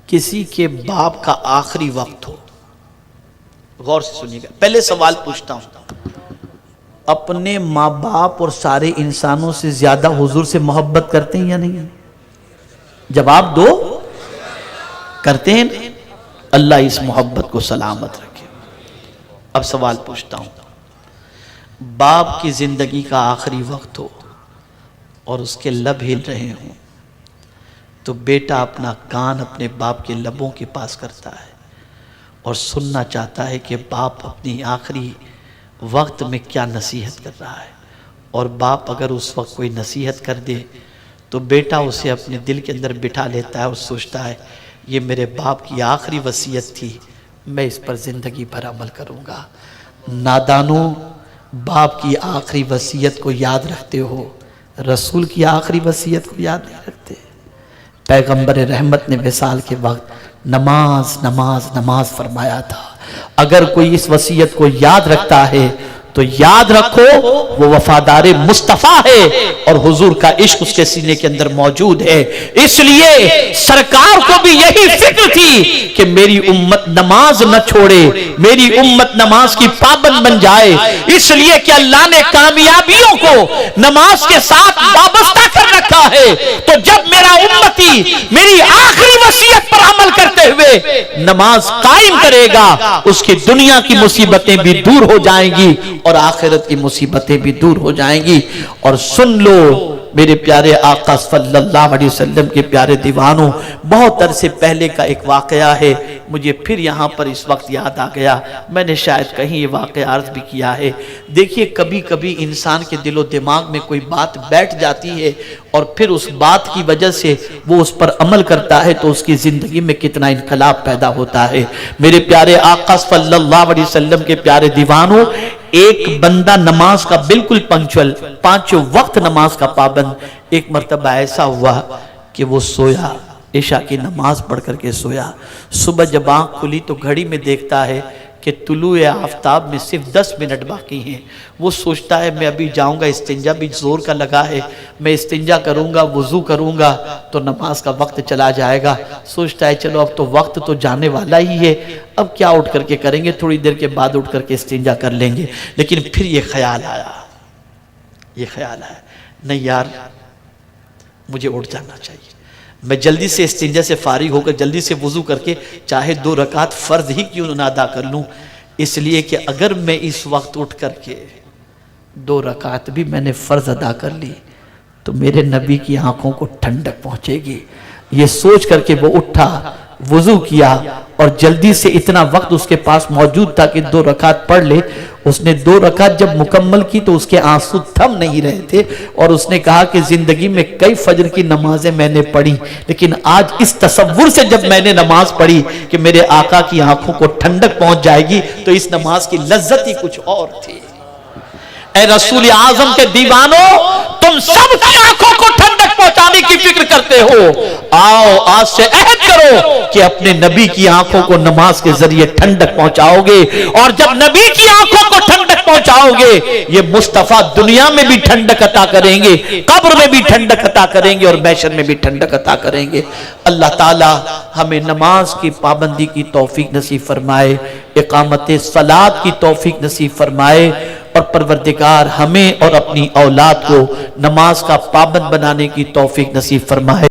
کسی کے باپ کا آخری وقت ہو، غور سے سنیے گا، پہلے سوال پوچھتا ہوں، اپنے ماں باپ اور سارے انسانوں سے زیادہ حضور سے محبت کرتے ہیں یا نہیں؟ جواب دو، کرتے ہیں؟ اللہ اس محبت کو سلامت رکھے۔ اب سوال پوچھتا ہوں، باپ کی زندگی کا آخری وقت ہو اور اس کے لب ہل رہے ہوں تو بیٹا اپنا کان اپنے باپ کے لبوں کے پاس کرتا ہے اور سننا چاہتا ہے کہ باپ اپنی آخری وقت میں کیا نصیحت کر رہا ہے، اور باپ اگر اس وقت کوئی نصیحت کر دے تو بیٹا اسے اپنے دل کے اندر بٹھا لیتا ہے اور سوچتا ہے یہ میرے باپ کی آخری وصیت تھی، میں اس پر زندگی بھر عمل کروں گا۔ نادانوں، باپ کی آخری وصیت کو یاد رکھتے ہو، رسول کی آخری وصیت کو یاد نہیں رکھتے۔ پیغمبر رحمت نے وصال کے وقت نماز نماز نماز فرمایا تھا۔ اگر کوئی اس وصیت کو یاد رکھتا ہے تو یاد رکھو وہ وفادار مصطفیٰ ہے اور حضور کا عشق اس کے سینے کے اندر موجود ہے۔ اس لیے سرکار کو بھی یہی فکر تھی کہ میری امت نماز نہ چھوڑے، میری امت نماز کی پابند بن جائے، اس لیے کہ اللہ نے کامیابیوں کو نماز کے ساتھ وابستہ کر رکھا ہے۔ تو جب میرا امتی میری آخری وصیت پر عمل کرتے ہوئے نماز قائم کرے گا، اس کی دنیا کی مصیبتیں بھی دور ہو جائیں گی اور آخرت کی مصیبتیں بھی دور ہو جائیں گی۔ اور سن لو میرے پیارے آقا صلی اللہ علیہ وسلم کے پیارے دیوانوں، بہت عرصے پہلے کا ایک واقعہ ہے، مجھے پھر یہاں پر اس وقت یاد آ گیا، میں نے شاید کہیں یہ واقعہ عرض بھی کیا ہے۔ دیکھیے کبھی کبھی انسان کے دل و دماغ میں کوئی بات بیٹھ جاتی ہے اور پھر اس بات کی وجہ سے وہ اس پر عمل کرتا ہے تو اس کی زندگی میں کتنا انقلاب پیدا ہوتا ہے۔ میرے پیارے آقا صلی اللہ علیہ وسلم کے پیارے دیوانوں، ایک بندہ نماز کا بالکل پنکچول، 5 وقت نماز کا پابند، ایک مرتبہ ایسا ہوا کہ وہ سویا، عشاء کی نماز پڑھ کر کے سویا۔ صبح جب آنکھ کھلی تو گھڑی میں دیکھتا ہے کہ طلوع آفتاب میں صرف 10 منٹ باقی ہیں۔ وہ سوچتا ہے میں ابھی جاؤں گا، استنجا بھی زور کا لگا ہے، میں استنجا کروں گا، وضو کروں گا تو نماز کا وقت چلا جائے گا۔ سوچتا ہے چلو اب تو وقت تو جانے والا ہی ہے، اب کیا اٹھ کر کے کریں گے، تھوڑی دیر کے بعد اٹھ کر کے استنجا کر لیں گے۔ لیکن پھر یہ خیال آیا، نہیں یار مجھے اٹھ جانا چاہیے، میں جلدی سے استنجا سے فارغ ہو کر جلدی سے وضو کر کے چاہے 2 رکعت فرض ہی کیوں نہ ادا کر لوں، اس لیے کہ اگر میں اس وقت اٹھ کر کے 2 رکعت بھی میں نے فرض ادا کر لی تو میرے نبی کی آنکھوں کو ٹھنڈک پہنچے گی۔ یہ سوچ کر کے وہ اٹھا، وضو کیا اور جلدی سے، اتنا وقت اس کے پاس موجود تھا کہ 2 رکعت پڑھ لے۔ اس نے 2 رکعت جب مکمل کی تو اس کے آنسو تھم نہیں رہے تھے اور اس نے کہا کہ زندگی میں کئی فجر کی نمازیں میں نے پڑھی، لیکن آج اس تصور سے جب میں نے نماز پڑھی کہ میرے آقا کی آنکھوں کو ٹھنڈک پہنچ جائے گی تو اس نماز کی لذت ہی کچھ اور تھی۔ اے رسول اعظم کے دیوانوں، تم سب کی آنکھوں کو ٹھنڈک پہنچانے کی فکر کرتے ہو، آؤ آج سے عہد کرو کہ اپنے نبی کی آنکھوں کو نماز کے ذریعے ٹھنڈک پہنچاؤ گے، اور جب نبی کی آنکھوں کو ٹھنڈک پہنچاؤ گے یہ مصطفیٰ دنیا میں بھی ٹھنڈک عطا کریں گے، قبر میں بھی ٹھنڈک عطا کریں گے اور محشر میں بھی ٹھنڈک عطا کریں گے۔ اللہ تعالی ہمیں نماز کی پابندی کی توفیق نصیب فرمائے، اقامت صلاۃ کی توفیق نصیب فرمائے، اور پروردگار ہمیں اور اپنی اولاد کو نماز کا پابند بنانے کی توفیق نصیب فرمائے۔